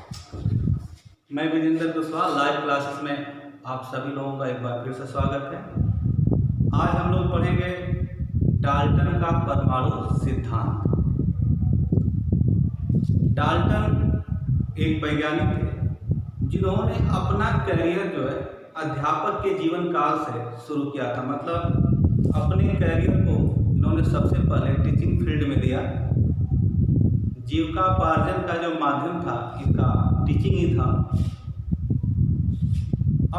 मैं Vijendra Kushwaha live classes में आप सभी लोगों का एक बार फिर से स्वागत है। आज हम लोग पढ़ेंगे डाल्टन का परमाणु सिद्धांत। डाल्टन एक वैज्ञानिक थे जिन्होंने अपना करियर जो है अध्यापक के जीवन काल से शुरू किया था। मतलब अपने करियर को इन्होंने सबसे पहले टीचिंग फील्ड में दिया। जीविकापार्जन का जो माध्यम था इनका टीचिंग ही था।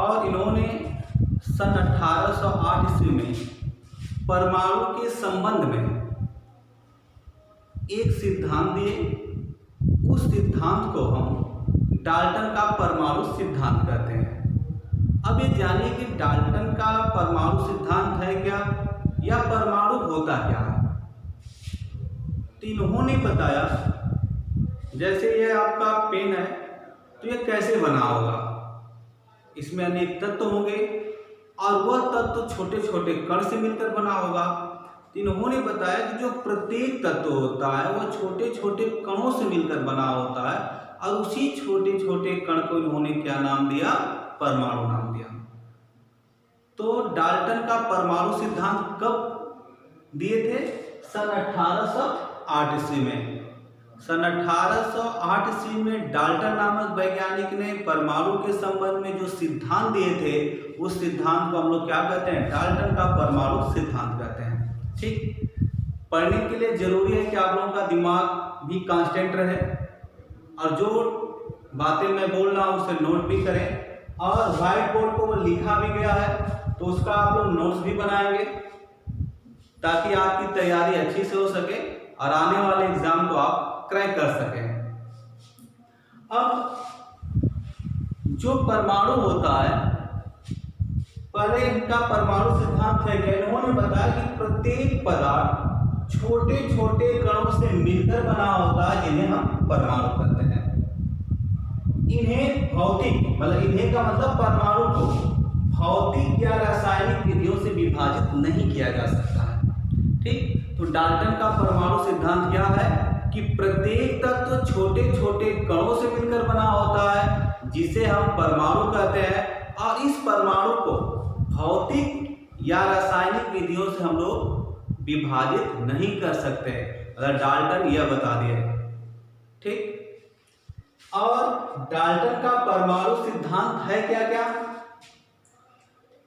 और इन्होंने सन 1808 ईस्वी में परमाणु के संबंध में एक सिद्धांत दिए। उस सिद्धांत को हम डाल्टन का परमाणु सिद्धांत कहते हैं। अब ये जानिए कि डाल्टन का परमाणु सिद्धांत है क्या या परमाणु होता क्या है। तो इन्होंने बताया, जैसे ये आपका पेन है तो ये कैसे बना होगा। इसमें अनेक तत्व होंगे और वह तत्व छोटे छोटे कण से मिलकर बना होगा। तो इन्होंने बताया कि जो प्रत्येक तत्व होता है वह छोटे छोटे कणों से मिलकर बना होता है और उसी छोटे छोटे कण को इन्होंने क्या नाम दिया, परमाणु नाम दिया। तो डाल्टन का परमाणु सिद्धांत कब दिए थे? सन 1808 ईस्वी में। सन 1808 ईस्वी में डाल्टन नामक वैज्ञानिक ने परमाणु के संबंध में जो सिद्धांत दिए थे उस सिद्धांत को हम लोग क्या कहते हैं? डाल्टन का परमाणु सिद्धांत कहते हैं। ठीक, पढ़ने के लिए जरूरी है कि आप लोगों का दिमाग भी कांस्टेंट रहे और जो बातें मैं बोल रहा हूँ उसे नोट भी करें। और व्हाइट बोर्ड को वो लिखा भी गया है तो उसका आप लोग नोट्स भी बनाएंगे ताकि आपकी तैयारी अच्छी से हो सके और आने वाले एग्जाम को आप क्रैक कर सकें। अब जो परमाणु होता है, पहले इनका परमाणु सिद्धांत है कि इन्होंने बताया कि प्रत्येक पदार्थ छोटे छोटे कणों से मिलकर बना होता है जिन्हें हम परमाणु कहते हैं। इन्हें भौतिक इन्हें का मतलब परमाणु को भौतिक या रासायनिक विधियों से विभाजित नहीं किया जा सकता है। ठीक, तो डाल्टन का परमाणु सिद्धांत क्या है कि प्रत्येक तत्व छोटे छोटे कणों से मिलकर बना होता है जिसे हम परमाणु कहते हैं और इस परमाणु को भौतिक या रासायनिक विधियों से हम लोग विभाजित नहीं कर सकते। अगर डाल्टन यह बता दिए। ठीक, और डाल्टन का परमाणु सिद्धांत है क्या क्या?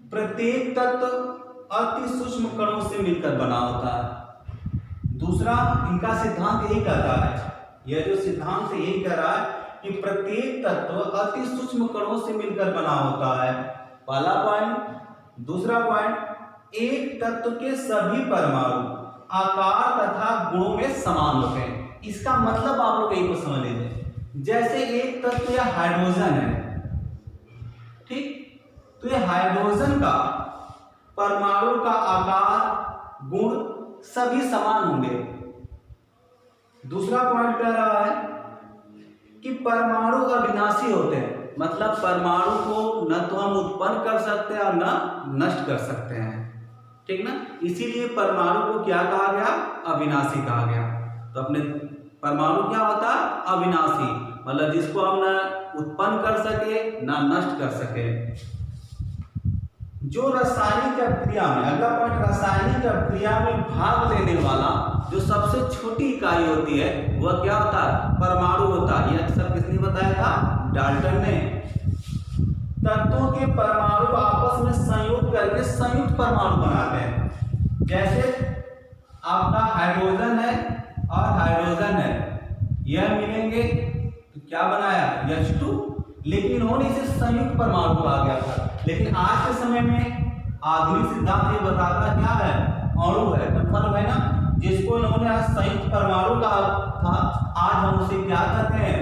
प्रत्येक तत्व अति सूक्ष्म कणों से मिलकर बना होता है। दूसरा, इनका सिद्धांत यही कहता है, यह जो सिद्धांत यही कह रहा है कि प्रत्येक तत्व अति सूक्ष्म कणों से मिलकर बना होता है, पहला पॉइंट। दूसरा पॉइंट, एक तत्व के सभी परमाणु आकार तथा गुणों में समान होते हैं। इसका मतलब आप लोग यही को समझ लीजिए, जैसे एक तत्व या हाइड्रोजन है। ठीक, तो ये हाइड्रोजन का परमाणु का आकार गुण सभी समान होंगे। दूसरा पॉइंट कह रहा है कि परमाणु अविनाशी होते हैं। मतलब परमाणु को न तो हम उत्पन्न कर सकते हैं और न नष्ट कर सकते हैं। ठीक ना, इसीलिए परमाणु को क्या कहा गया? अविनाशी कहा गया। तो अपने परमाणु क्या होता है? अविनाशी, मतलब जिसको हम न उत्पन्न कर सके न नष्ट कर सके। जो रासायनिक अभिक्रिया में, अगला पॉइंट, रासायनिक अभिक्रिया में भाग लेने वाला जो सबसे छोटी इकाई होती है वह क्या होता है? परमाणु होता है। यह अक्सर किसने बताया था? डाल्टन ने। तत्वों के परमाणु आपस में संयोग करके संयुक्त परमाणु बनाते हैं। जैसे आपका हाइड्रोजन है और हाइड्रोजन है, यह मिलेंगे तो क्या बनाया? H2। लेकिन इन्होंने इसे संयुक्त परमाणु कहा गया था। लेकिन आज के समय में आधुनिक सिद्धांत ये बताता क्या है? अणु है। कंफर्म है ना? जिसको इन्होंने आज संयुक्त परमाणु कहा था, आज हम उसे क्या कहते हैं?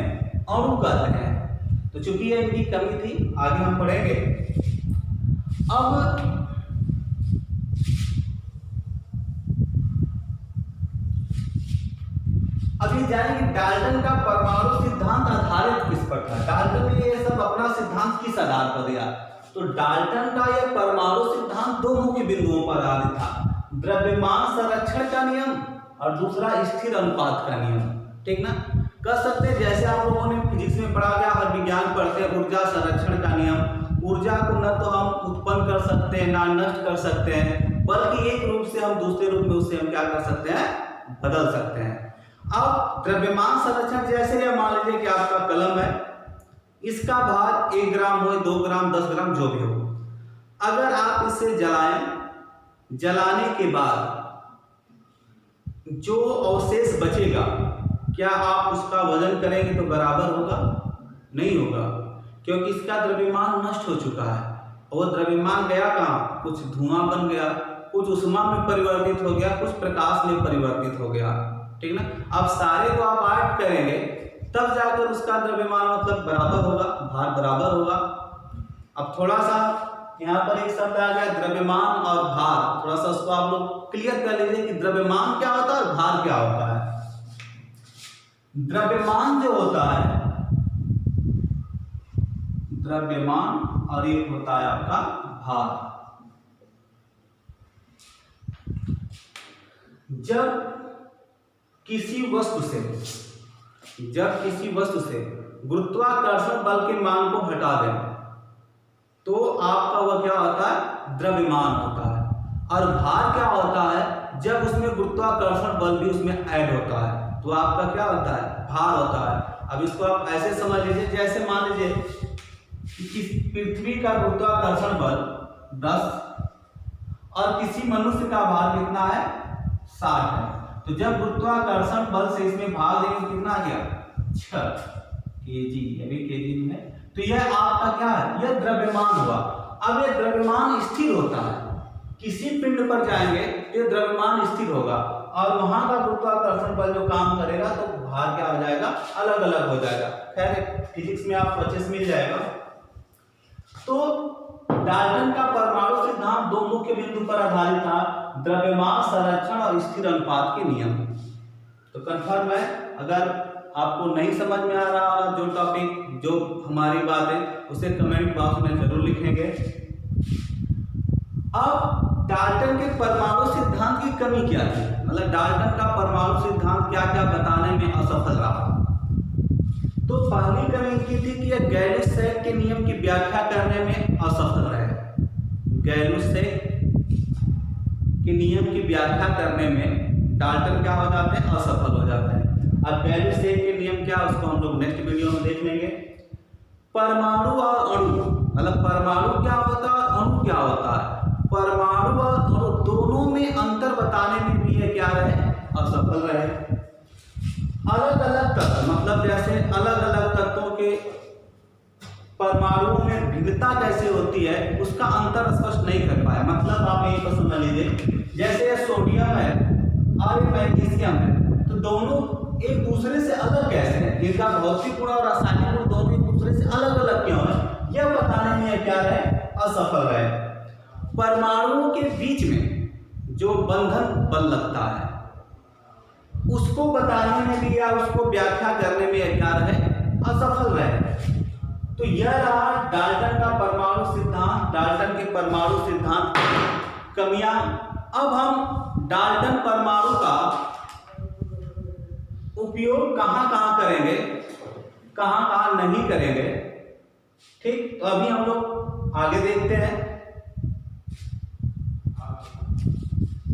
अणु कहते हैं। तो चूंकि ये इनकी कमी थी, आगे हम पढ़ेंगे। अब अभी जानेंगे डाल्टन का परमाणु सिद्धांत आधारित किस पर था। डाल्टन ने ये सब अपना सिद्धांत किस आधार पर दिया? तो डाल्टन का यह परमाणु सिद्धांत दो मुख्य बिंदुओं पर आधारित था, द्रव्यमान संरक्षण का नियम और दूसरा स्थिर अनुपात का नियम। ठीक ना, कर सकते हैं। जैसे आप लोगों ने फिजिक्स में पढ़ा गया ऊर्जा को न तो हम उत्पन्न कर सकते हैं ना नष्ट कर सकते हैं, बल्कि एक रूप से हम दूसरे रूप में उसे हम क्या कर सकते हैं, बदल सकते हैं। अब द्रव्यमान संरक्षण जैसे ये मान लीजिए कि आपका कलम है, इसका भार 1 ग्राम हो, 2 ग्राम, 10 ग्राम जो भी हो, अगर आप इसे जलाएं, जलाने के बाद जो अवशेष बचेगा, क्या आप उसका वजन करेंगे तो बराबर होगा? नहीं होगा, क्योंकि इसका द्रव्यमान नष्ट हो चुका है। और वो द्रव्यमान गया कहाँ? कुछ धुआं बन गया, कुछ ऊष्मा में परिवर्तित हो गया, कुछ प्रकाश में परिवर्तित हो गया, ठीक ना। अब सारे को आप ऐड करेंगे तब जाकर उसका द्रव्यमान मतलब बराबर होगा, भार बराबर होगा। अब थोड़ा सा यहाँ पर एक शब्द आ गया द्रव्यमान और भार, थोड़ा सा उसको आप लोग क्लियर कर लीजिए कि द्रव्यमान क्या होता है और भार क्या होता है। द्रव्यमान जो होता है, द्रव्यमान, और एक होता है आपका भार। जब किसी वस्तु से गुरुत्वाकर्षण बल के मान को हटा दें तो आपका वह क्या होता है? द्रव्यमान होता है। और भार क्या होता है? जब उसमें गुरुत्वाकर्षण बल भी उसमें ऐड होता है तो आपका क्या होता है? भार होता है। अब इसको आप ऐसे समझ लीजिए, जैसे मान लीजिए कि पृथ्वी का गुरुत्वाकर्षण बल 10 और किसी मनुष्य का भार कितना है? 60 है। तो जब गुरुत्वाकर्षण बल से इसमें भाग देंगे तो कितना आ गया? 6 kg, अभी kg में है। तो यह आपका क्या है? यह द्रव्यमान हुआ। अब यह द्रव्यमान स्थिर होता है, किसी पिंड पर जाएंगे तो यह द्रव्यमान स्थिर होगा और वहां का गुरुत्वाकर्षण बल जो काम करेगा तो भार क्या हो जाएगा? अलग अलग हो जाएगा। खैर फिजिक्स में आपको अच्छे से मिल जाएगा। तो डाल्टन का परमाणु सिद्धांत 2 मुख्य बिंदु पर आधारित था, द्रव्यमान संरक्षण और स्थिर अनुपात के नियम। तो कंफर्म है, अगर आपको नहीं समझ में आ रहा होगा जो टॉपिक, जो हमारी बात है, उसे कमेंट बॉक्स में जरूर लिखेंगे। अब डाल्टन के परमाणु सिद्धांत की कमी क्या थी? मतलब डाल्टन का परमाणु सिद्धांत क्या क्या बताने में असफल रहा? तो पहली कमी ये थी कि यह गैलुस-सैग के नियम की व्याख्या करने में असफल रहे। गैलुस-सैग के नियम की व्याख्या करने में डाल्टन क्या हो जाते हैं? असफल हो जाते हैं। अब गैलुस-सैग के नियम क्या, उसको हम लोग नेक्स्ट वीडियो में देख लेंगे। परमाणु और अणु, मतलब परमाणु क्या होता है और अणु क्या होता है, परमाणु और अणु दोनों में अंतर बताने में भी ये क्या रहे? असफल रहे। अलग अलग तत्व, मतलब जैसे अलग अलग तत्वों के परमाणुओं में भिन्नता कैसे होती है उसका अंतर स्पष्ट नहीं कर पाया। मतलब आप यही पर समझ लीजिए, जैसे सोडियम है और मैग्नीशियम है, तो दोनों एक दूसरे से अलग कैसे है, इनका भौतिक गुण और रासायनिक गुण दोनों एक दूसरे से अलग अलग क्यों है, यह बताने में क्या रहे? असफल रहे। परमाणुओं के बीच में जो बंधन बल लगता है उसको बताने में भी या उसको व्याख्या करने में क्या रहे? असफल रहे। तो यह रहा डाल्टन का परमाणु सिद्धांत, डाल्टन के परमाणु सिद्धांत की कमियां। अब हम डाल्टन परमाणु का उपयोग कहां कहां करेंगे, कहां कहां नहीं करेंगे, ठीक। तो अभी हम लोग आगे देखते हैं।